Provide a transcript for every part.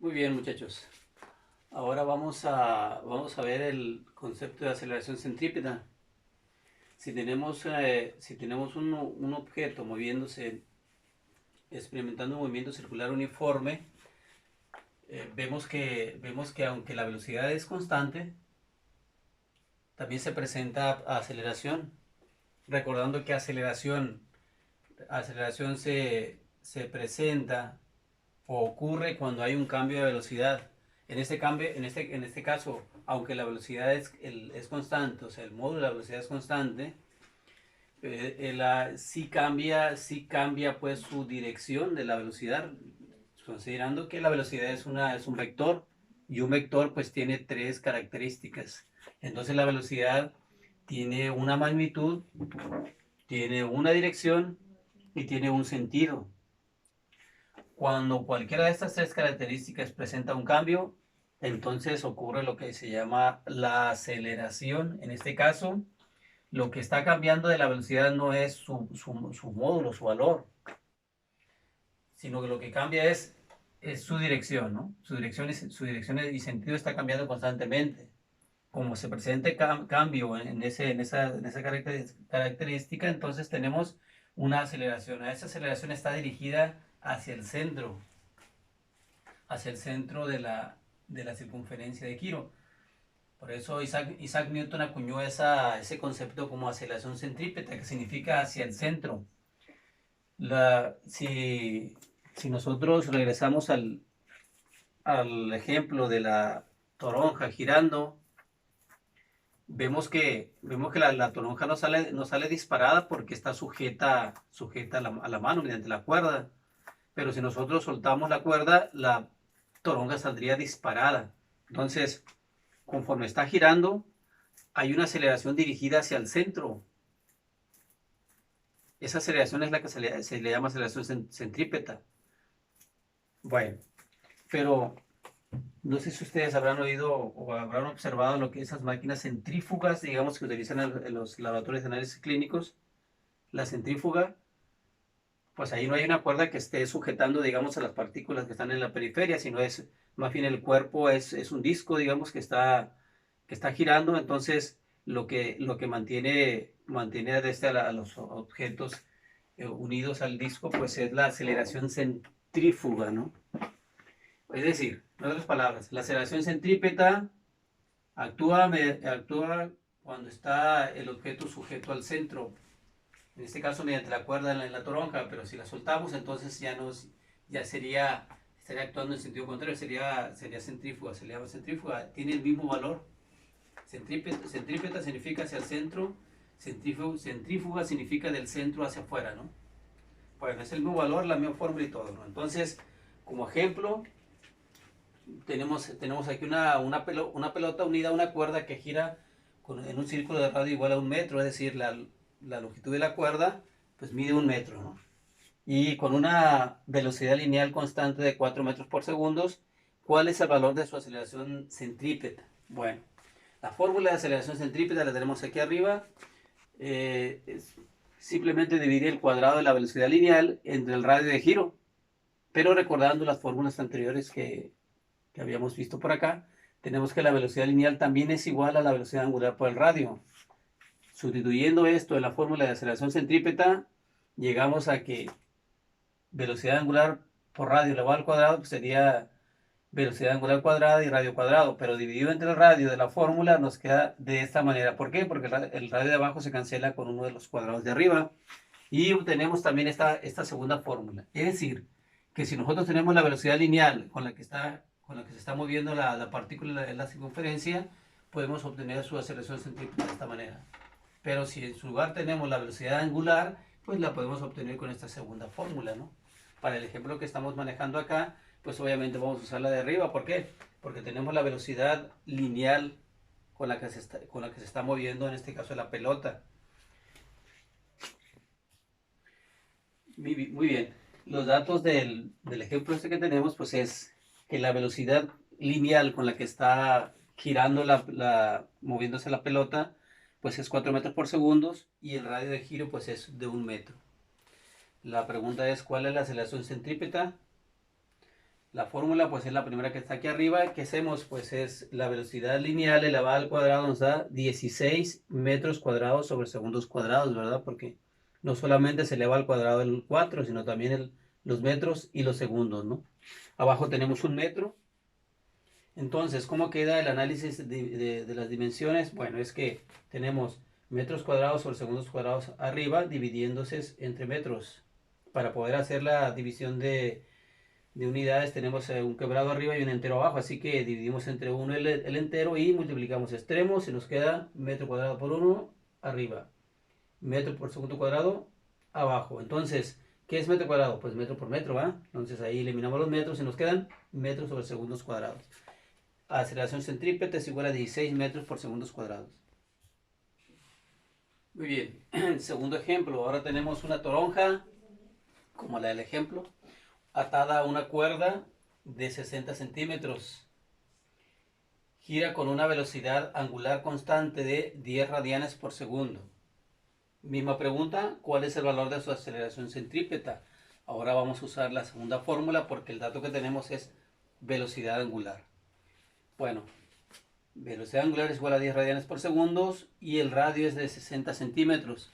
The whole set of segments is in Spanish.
Muy bien, muchachos. Ahora vamos a ver el concepto de aceleración centrípeta. Si tenemos un objeto moviéndose, experimentando un movimiento circular uniforme, vemos que aunque la velocidad es constante, también se presenta aceleración. Recordando que aceleración se presenta o ocurre cuando hay un cambio de velocidad. En este caso, aunque la velocidad es constante, o sea, el módulo de la velocidad es constante, sí cambia pues su dirección de la velocidad, considerando que la velocidad es un vector y un vector pues tiene tres características. Entonces la velocidad tiene una magnitud, tiene una dirección y tiene un sentido. Cuando cualquiera de estas tres características presenta un cambio, entonces ocurre lo que se llama la aceleración. En este caso, lo que está cambiando de la velocidad no es su módulo, su valor, sino que lo que cambia es su dirección, ¿no? Su dirección y sentido está cambiando constantemente. Como se presente cambio en esa característica, entonces tenemos una aceleración. Esa aceleración está dirigida hacia el centro de la circunferencia de Quiro. Por eso Isaac Newton acuñó ese concepto como aceleración centrípeta, que significa hacia el centro. Si nosotros regresamos al ejemplo de la toronja girando, vemos que la toronja no sale disparada porque está sujeta a la mano mediante la cuerda. Pero si nosotros soltamos la cuerda, la toronja saldría disparada. Entonces, conforme está girando, hay una aceleración dirigida hacia el centro. Esa aceleración es la que se le llama aceleración centrípeta. Bueno, pero no sé si ustedes habrán oído o habrán observado lo que esas máquinas centrífugas, digamos, que utilizan en los laboratorios de análisis clínicos. La centrífuga, pues ahí no hay una cuerda que esté sujetando, digamos, a las partículas que están en la periferia, sino es más bien el cuerpo es un disco, digamos, que está girando. Entonces lo que mantiene a los objetos unidos al disco, pues es la aceleración centrífuga, ¿no? Es decir, en otras palabras, la aceleración centrípeta actúa cuando está el objeto sujeto al centro, en este caso mediante la cuerda en la toronja, pero si la soltamos, entonces estaría actuando en sentido contrario, sería centrífuga, se le llama centrífuga, tiene el mismo valor. Centrípeta significa hacia el centro, centrífuga significa del centro hacia afuera, ¿no? Bueno, es el mismo valor, la misma fórmula y todo, ¿no? Entonces, como ejemplo, tenemos aquí una pelota unida a una cuerda que gira en un círculo de radio igual a 1 metro, es decir, la longitud de la cuerda pues mide 1 metro, ¿no? Y con una velocidad lineal constante de 4 metros por segundo, ¿cuál es el valor de su aceleración centrípeta? Bueno, la fórmula de aceleración centrípeta la tenemos aquí arriba. Es simplemente dividir el cuadrado de la velocidad lineal entre el radio de giro, pero recordando las fórmulas anteriores que habíamos visto por acá, tenemos que la velocidad lineal también es igual a la velocidad angular por el radio. Sustituyendo esto en la fórmula de aceleración centrípeta, llegamos a que velocidad angular por radio elevado al cuadrado pues sería velocidad angular cuadrada y radio cuadrado, pero dividido entre el radio de la fórmula nos queda de esta manera. ¿Por qué? Porque el radio de abajo se cancela con uno de los cuadrados de arriba y obtenemos también esta segunda fórmula. Es decir, que si nosotros tenemos la velocidad lineal con la que se está moviendo la partícula en la circunferencia, podemos obtener su aceleración centrípeta de esta manera. Pero si en su lugar tenemos la velocidad angular, pues la podemos obtener con esta segunda fórmula, ¿no? Para el ejemplo que estamos manejando acá, pues obviamente vamos a usar la de arriba. ¿Por qué? Porque tenemos la velocidad lineal con la que se está moviendo, en este caso la pelota. Muy bien. Los datos del ejemplo este que tenemos, pues es que la velocidad lineal con la que está girando moviéndose la pelota, pues es 4 metros por segundo y el radio de giro pues es de 1 metro. La pregunta es, ¿cuál es la aceleración centrípeta? La fórmula pues es la primera que está aquí arriba. ¿Qué hacemos? Pues es la velocidad lineal elevada al cuadrado nos da 16 metros cuadrados sobre segundos cuadrados, ¿verdad? Porque no solamente se eleva al cuadrado el 4, sino también los metros y los segundos, ¿no? Abajo tenemos un metro. Entonces, ¿cómo queda el análisis de las dimensiones? Bueno, es que tenemos metros cuadrados sobre segundos cuadrados arriba, dividiéndose entre metros. Para poder hacer la división de unidades tenemos un quebrado arriba y un entero abajo, así que dividimos entre uno el entero y multiplicamos extremos y nos queda metro cuadrado por 1 arriba, metro por segundo cuadrado abajo. Entonces, ¿qué es metro cuadrado? Pues metro por metro, ¿va? Entonces ahí eliminamos los metros y nos quedan metros sobre segundos cuadrados. Aceleración centrípeta es igual a 16 metros por segundos cuadrados. Muy bien, segundo ejemplo, ahora tenemos una toronja, como la del ejemplo, atada a una cuerda de 60 centímetros. Gira con una velocidad angular constante de 10 radianes por segundo. Misma pregunta, ¿cuál es el valor de su aceleración centrípeta? Ahora vamos a usar la segunda fórmula porque el dato que tenemos es velocidad angular. Bueno, velocidad angular es igual a 10 radianes por segundo y el radio es de 60 centímetros.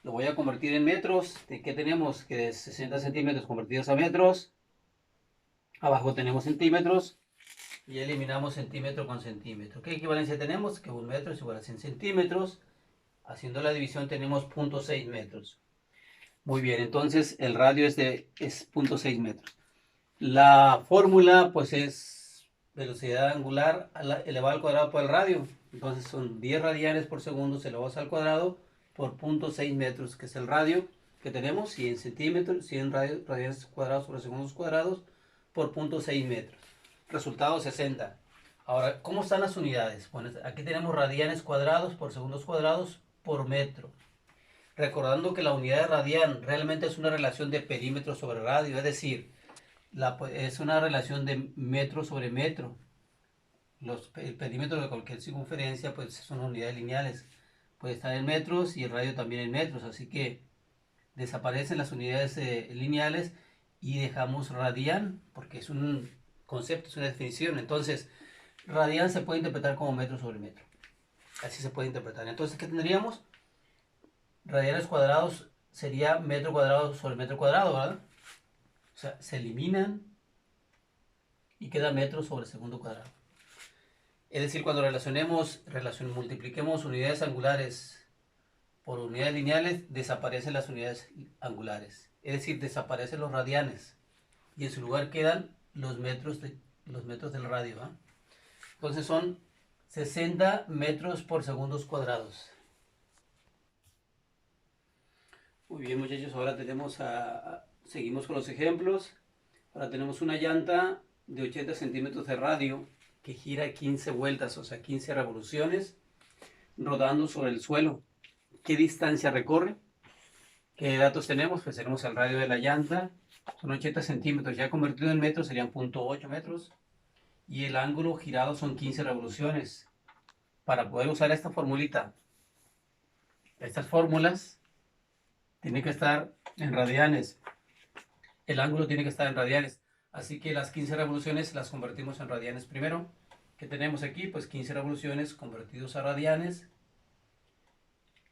Lo voy a convertir en metros. ¿De qué tenemos? Que de 60 centímetros convertidos a metros. Abajo tenemos centímetros y eliminamos centímetro con centímetro. ¿Qué equivalencia tenemos? Que un metro es igual a 100 centímetros. Haciendo la división tenemos 0.6 metros. Muy bien, entonces el radio es 0.6 metros. La fórmula pues es velocidad angular elevado al cuadrado por el radio. Entonces son 10 radianes por segundo elevado al cuadrado por 0.6 metros, que es el radio que tenemos, 100 centímetros, 100 radianes cuadrados sobre segundos cuadrados por 0.6 metros. Resultado 60. Ahora, ¿cómo están las unidades? Bueno, aquí tenemos radianes cuadrados por segundos cuadrados por metro. Recordando que la unidad de radian realmente es una relación de perímetro sobre radio, es decir, es una relación de metro sobre metro. El perímetro de cualquier circunferencia pues son unidades lineales. Puede estar en metros y el radio también en metros, así que desaparecen las unidades lineales y dejamos radian, porque es un concepto, es una definición. Entonces, radian se puede interpretar como metro sobre metro. Así se puede interpretar. Entonces, ¿qué tendríamos? Radianes cuadrados sería metro cuadrado sobre metro cuadrado, ¿verdad? O sea, se eliminan y queda metro sobre segundo cuadrado. Es decir, cuando multipliquemos unidades angulares por unidades lineales, desaparecen las unidades angulares. Es decir, desaparecen los radianes y en su lugar quedan los metros del radio, ¿eh? Entonces son 60 metros por segundos cuadrados. Muy bien, muchachos, ahora seguimos con los ejemplos. Ahora tenemos una llanta de 80 centímetros de radio que gira 15 vueltas, o sea, 15 revoluciones, rodando sobre el suelo. ¿Qué distancia recorre? ¿Qué datos tenemos? Pues tenemos el radio de la llanta, son 80 centímetros, ya convertido en metros serían 0.8 metros, y el ángulo girado son 15 revoluciones. Para poder usar esta formulita, estas fórmulas, tienen que estar en radianes. El ángulo tiene que estar en radianes. Así que las 15 revoluciones las convertimos en radianes primero. ¿Qué tenemos aquí? Pues 15 revoluciones convertidos a radianes.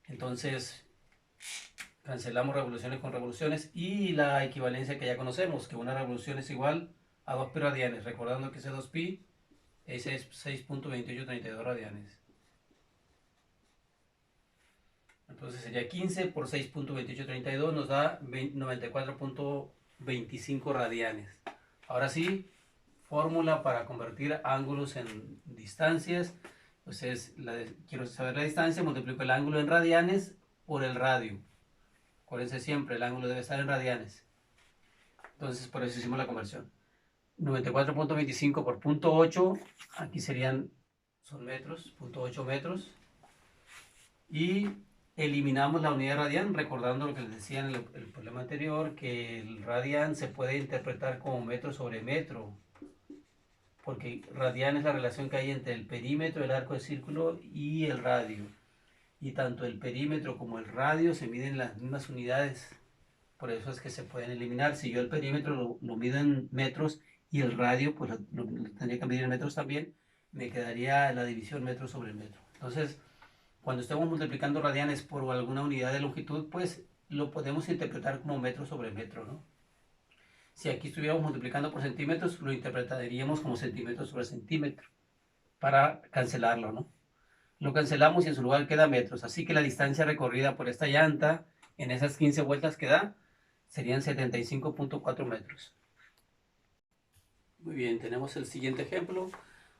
Entonces, cancelamos revoluciones con revoluciones y la equivalencia que ya conocemos, que una revolución es igual a 2pi radianes. Recordando que ese 2pi es 6.2832 radianes. Entonces sería 15 por 6.2832 nos da 94.25 radianes. Ahora sí, fórmula para convertir ángulos en distancias. Pues quiero saber la distancia, multiplico el ángulo en radianes por el radio. Acuérdense siempre, el ángulo debe estar en radianes. Entonces por eso hicimos la conversión. 94.25 por 0.8, aquí son metros, 0.8 metros. Y eliminamos la unidad radian, recordando lo que les decía en el problema anterior, que el radian se puede interpretar como metro sobre metro, porque radian es la relación que hay entre el perímetro del arco de círculo y el radio. Y tanto el perímetro como el radio se miden en las mismas unidades, por eso es que se pueden eliminar. Si yo el perímetro lo mido en metros, y el radio, pues lo tendría que medir en metros también, me quedaría la división metro sobre metro. Entonces, cuando estemos multiplicando radianes por alguna unidad de longitud, pues lo podemos interpretar como metro sobre metro, ¿no? Si aquí estuviéramos multiplicando por centímetros, lo interpretaríamos como centímetro sobre centímetro, para cancelarlo, ¿no? Lo cancelamos y en su lugar queda metros. Así que la distancia recorrida por esta llanta en esas 15 vueltas que da serían 75.4 metros. Muy bien, tenemos el siguiente ejemplo.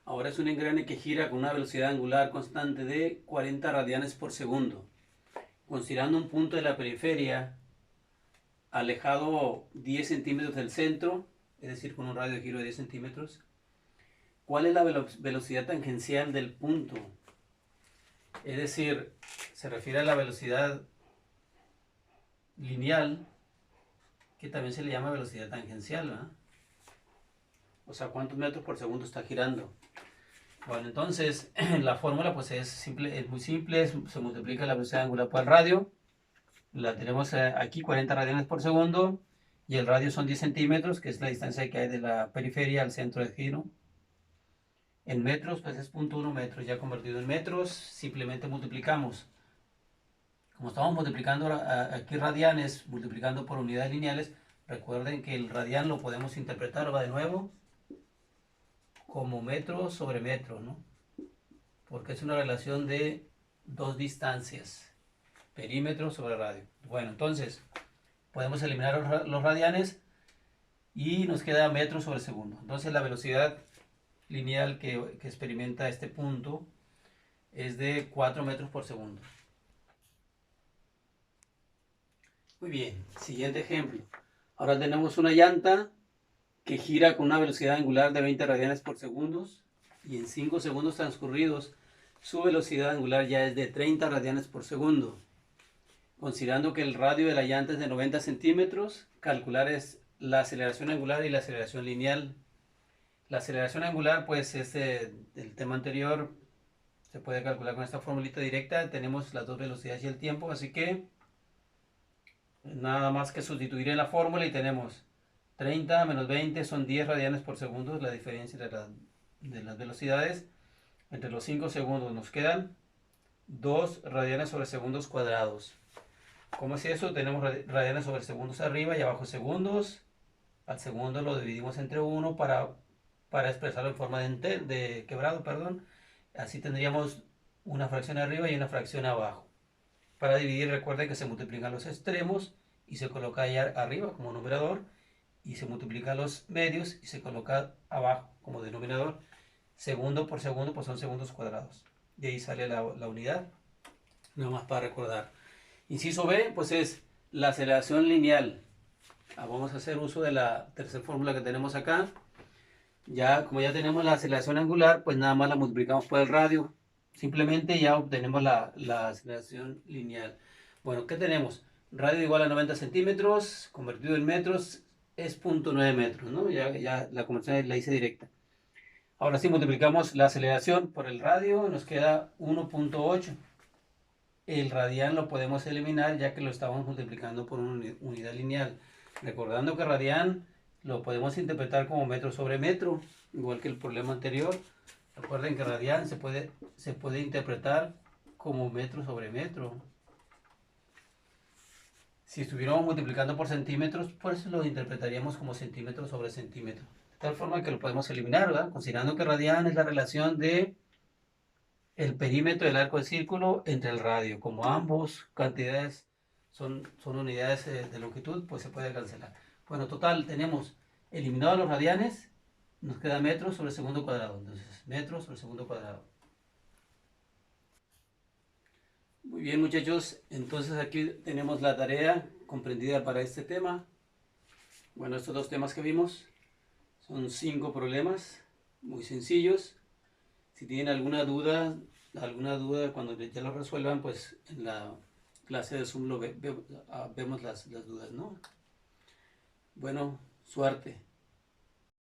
Ahora es un engrane que gira con una velocidad angular constante de 40 radianes por segundo. Considerando un punto de la periferia alejado 10 centímetros del centro, es decir, con un radio de giro de 10 centímetros, ¿cuál es la velocidad tangencial del punto? Es decir, se refiere a la velocidad lineal, que también se le llama velocidad tangencial, ¿verdad? O sea, ¿cuántos metros por segundo está girando? Bueno, entonces la fórmula pues es simple, es muy simple, se multiplica la velocidad angular por el radio. La tenemos aquí 40 radianes por segundo y el radio son 10 centímetros, que es la distancia que hay de la periferia al centro de giro. En metros, pues es 0.1 metros, ya convertido en metros, simplemente multiplicamos. Como estamos multiplicando aquí radianes, multiplicando por unidades lineales, recuerden que el radian lo podemos interpretar, va de nuevo, como metro sobre metro, ¿no? Porque es una relación de dos distancias, perímetro sobre radio. Bueno, entonces, podemos eliminar los radianes y nos queda metro sobre segundo. Entonces, la velocidad lineal que experimenta este punto es de 4 metros por segundo. Muy bien, siguiente ejemplo. Ahora tenemos una llanta que gira con una velocidad angular de 20 radianes por segundo y en 5 segundos transcurridos su velocidad angular ya es de 30 radianes por segundo. Considerando que el radio de la llanta es de 90 centímetros, calcular es la aceleración angular y la aceleración lineal. La aceleración angular, pues es el tema anterior, se puede calcular con esta formulita directa. Tenemos las dos velocidades y el tiempo, así que nada más que sustituir en la fórmula y tenemos 30 menos 20 son 10 radianes por segundo, la diferencia de las velocidades. Entre los 5 segundos nos quedan 2 radianes sobre segundos cuadrados. ¿Cómo es eso? Tenemos radianes sobre segundos arriba y abajo segundos. Al segundo lo dividimos entre 1 para expresarlo en forma de quebrado, perdón. Así tendríamos una fracción arriba y una fracción abajo. Para dividir, recuerden que se multiplican los extremos y se coloca allá arriba como numerador, y se multiplican los medios y se coloca abajo como denominador. Segundo por segundo pues son segundos cuadrados. De ahí sale la unidad. Nada más para recordar. Inciso B, pues es la aceleración lineal. Vamos a hacer uso de la tercera fórmula que tenemos acá. Como ya tenemos la aceleración angular, pues nada más la multiplicamos por el radio. Simplemente ya obtenemos la aceleración lineal. Bueno, ¿qué tenemos? Radio igual a 90 centímetros, convertido en metros, es 0.9 metros, ¿no? Ya la conversión la hice directa. Ahora sí multiplicamos la aceleración por el radio, nos queda 1.8. El radian lo podemos eliminar ya que lo estamos multiplicando por una unidad lineal. Recordando que radian lo podemos interpretar como metro sobre metro, igual que el problema anterior. Recuerden que radian se puede interpretar como metro sobre metro. Si estuviéramos multiplicando por centímetros, por eso lo interpretaríamos como centímetro sobre centímetro. De tal forma que lo podemos eliminar, ¿verdad? Considerando que radian es la relación de el perímetro del arco de círculo entre el radio. Como ambos cantidades son unidades de longitud, pues se puede cancelar. Bueno, total, tenemos eliminados los radianes, nos queda metros sobre segundo cuadrado. Entonces, metros sobre segundo cuadrado. Muy bien, muchachos, entonces aquí tenemos la tarea comprendida para este tema. Bueno, estos dos temas que vimos son 5 problemas muy sencillos. Si tienen alguna duda cuando ya lo resuelvan, pues en la clase de Zoom vemos las dudas, ¿no? Bueno, suerte.